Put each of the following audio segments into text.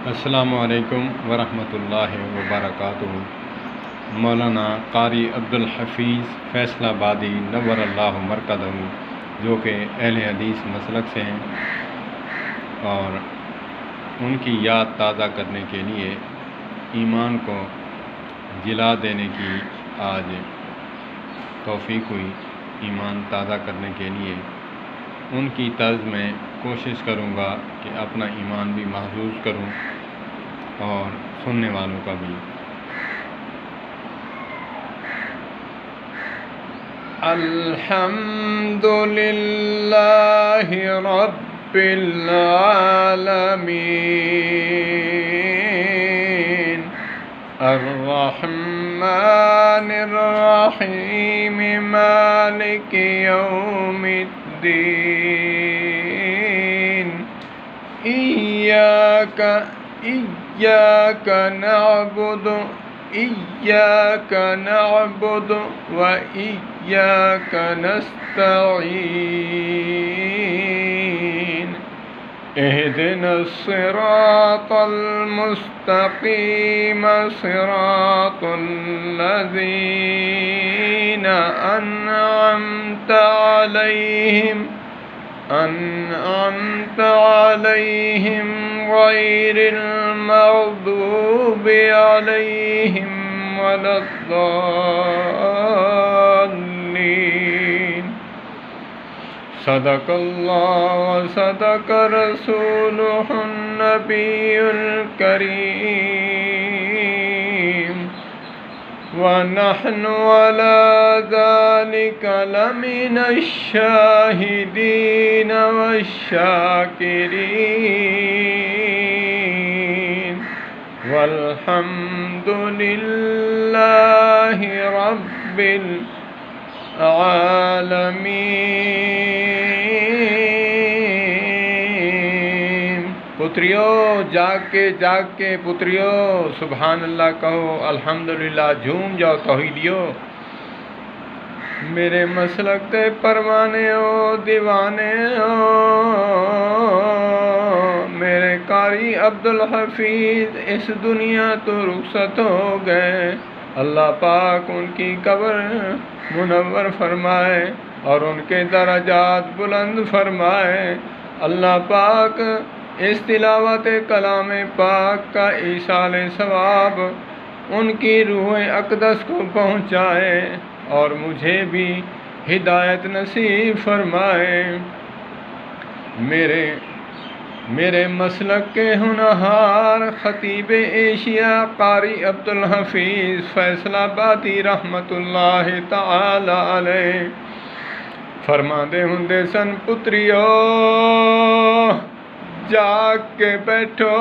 السلام علیکم ورحمۃ اللہ وبرکاتہ۔ مولانا قاری عبدالحفیظ فیصل آبادی نور اللہ مرکزہ، جو کہ اہل حدیث مسلک سے ہیں، اور ان کی یاد تازہ کرنے کے لیے ایمان کو جلا دینے کی آج توفیق ہوئی۔ ایمان تازہ کرنے کے لیے ان کی طرز میں کوشش کروں گا کہ اپنا ایمان بھی محفوظ کروں اور سننے والوں کا بھی۔ الحمد للہ رب العالمین الرحمن الرحیم مالک یوم الدین ایاک نعبد وإياك نستعين اهدنا الصراط المستقيم صراط الذين أنعمت عليهم غير المغضوب عليهم ولا الضالين۔ صدق الله وصدق رسوله النبي الكريم، ونحن على ذلك لمن الشاهدين والشاكرين، والحمد لله رب العالمین۔ پتریو جاگ کے پتریو سبحان اللہ کہو، الحمدللہ جھوم جاؤ توحیدیو۔ میرے مسلک تے پروانے ہو دیوانے ہو، میرے قاری عبدالحفیظ اس دنیا تو رخصت ہو گئے۔ اللہ پاک ان کی قبر منور فرمائے اور ان کے درجات بلند فرمائے۔ اللہ پاک اس تلاوت کلام پاک کا ایصال ثواب ان کی روح اقدس کو پہنچائے اور مجھے بھی ہدایت نصیب فرمائے۔ میرے مسلک کے ہونہار خطیب ایشیا قاری عبدالحفیظ فیصل آبادی رحمت اللہ تعالی علیہ فرماندے ہوندے سن، پتریو جاگ کے بیٹھو،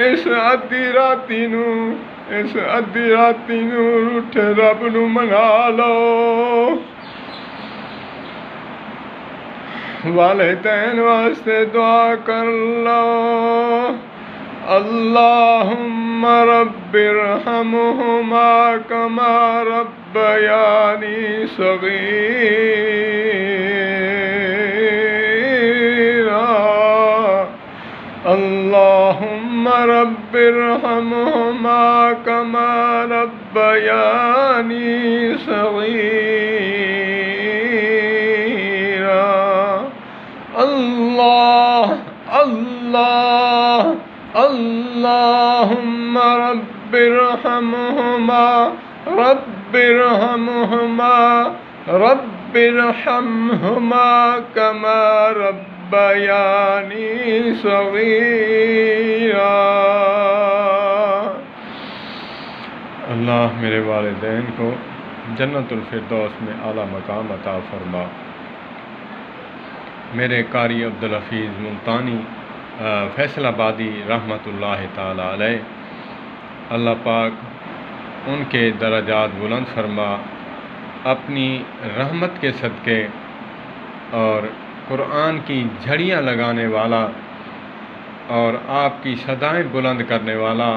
اس ادھی راتی نو اٹھے رب نو منا لو، والدین واسطے دعا کر لو۔ اللہم رب ارحمہما کما ربیانی صغیرا، اللہم رب ارحمہما کما ربیانی صغیرا۔ اللہم رب ارحمہما کما ربیانی صغیرا۔ اللہ میرے والدین کو جنت الفردوس میں اعلیٰ مقام عطا فرما۔ میرے قاری عبدالحفیظ ملتانی فیصل آبادی رحمت اللہ تعالی علیہ، اللہ پاک ان کے درجات بلند فرما، اپنی رحمت کے صدقے اور قرآن کی جھڑیاں لگانے والا اور آپ کی صدائیں بلند کرنے والا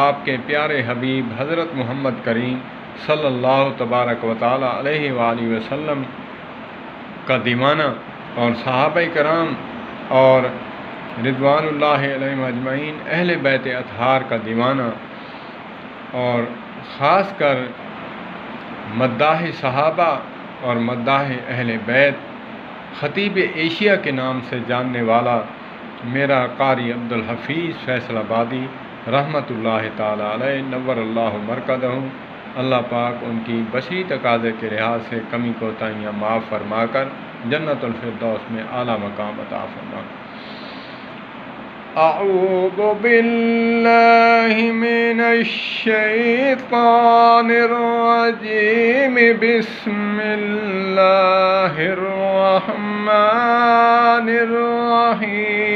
آپ کے پیارے حبیب حضرت محمد کریم صلی اللہ تبارک و تعالی علیہ وآلہ وسلم کا دیوانہ اور صحابہ کرام اور رضوان اللہ علیہم اجمعین اہل بیت اطہار کا دیوانہ، اور خاص کر مداح صحابہ اور مداح اہل بیت خطیب ایشیا کے نام سے جاننے والا میرا قاری عبدالحفیظ فیصل آبادی رحمۃ اللہ تعالی علیہ نور اللہ مرکزہ، اللہ پاک ان کی بشری تقاضے کے لحاظ سے کمی کوتاہیاں معاف فرما کر جنت الفردوس میں اعلیٰ مقام عطا فرما۔ اعوذ باللہ من الشیطان الرجیم، بسم اللہ الرحمن الرحیم۔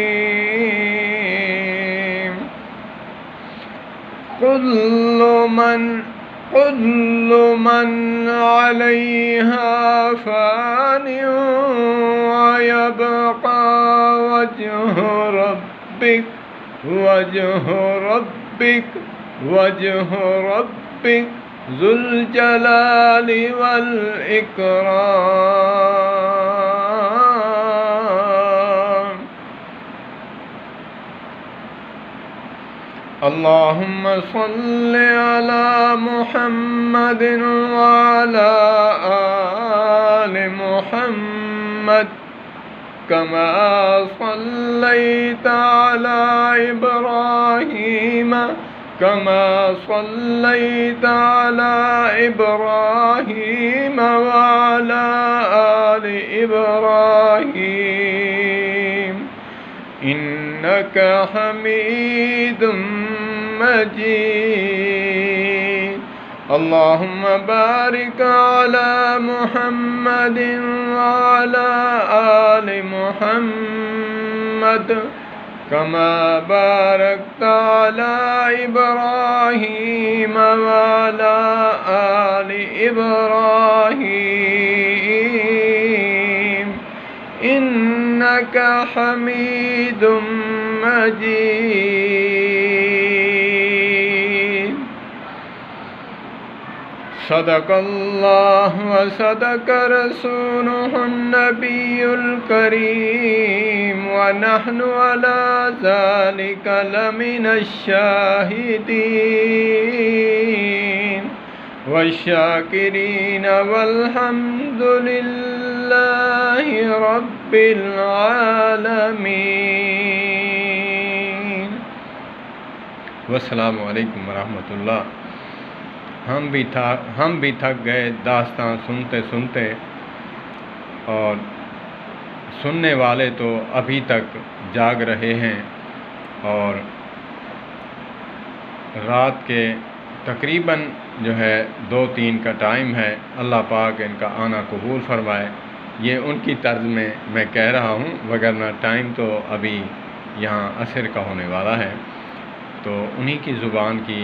كل من عليها فان ويبقى وجه ربك ذو الجلال والإكرام۔ اللهم صل على محمد وعلى آل محمد كما صليت على إبراهيم وعلى آل إبراهيم إنك حميد مجيد۔ اللهم بارك على محمد وعلى آل محمد كما باركت على إبراهيم وعلى آل إبراهيم إنك حميد مجيد۔ صدق الله وصدق رسوله النبي الكريم، ونحن على ذلك لمن الشاهدين والشاكرين، والحمد لله رب العالمين۔ والسلام علیکم ورحمۃ اللہ۔ ہم بھی تھک گئے داستان سنتے سنتے، اور سننے والے تو ابھی تک جاگ رہے ہیں، اور رات کے تقریباً جو ہے 2-3 کا ٹائم ہے۔ اللہ پاک ان کا آنا قبول فرمائے۔ یہ ان کی طرز میں کہہ رہا ہوں، وگرنہ ٹائم تو ابھی یہاں عصر کا ہونے والا ہے، تو انہی کی زبان کی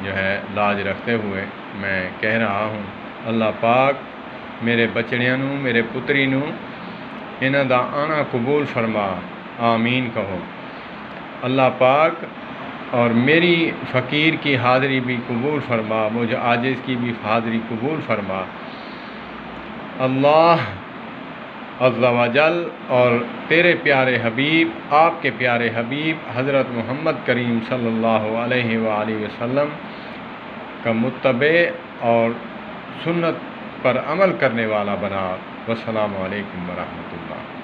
جو ہے لاج رکھتے ہوئے میں کہہ رہا ہوں، اللہ پاک میرے بچڑیاں نوں، میرے پتری نوں انہاں دا آنا قبول فرما، آمین کہو۔ اللہ پاک اور میری فقیر کی حاضری بھی قبول فرما، مجھ عاجز کی بھی حاضری قبول فرما۔ اللہ عز و جل اور تیرے پیارے حبیب، آپ کے پیارے حبیب حضرت محمد کریم صلی اللہ علیہ وآلہ وسلم کا متبع اور سنت پر عمل کرنے والا بنا۔ والسلام علیکم ورحمۃ اللہ۔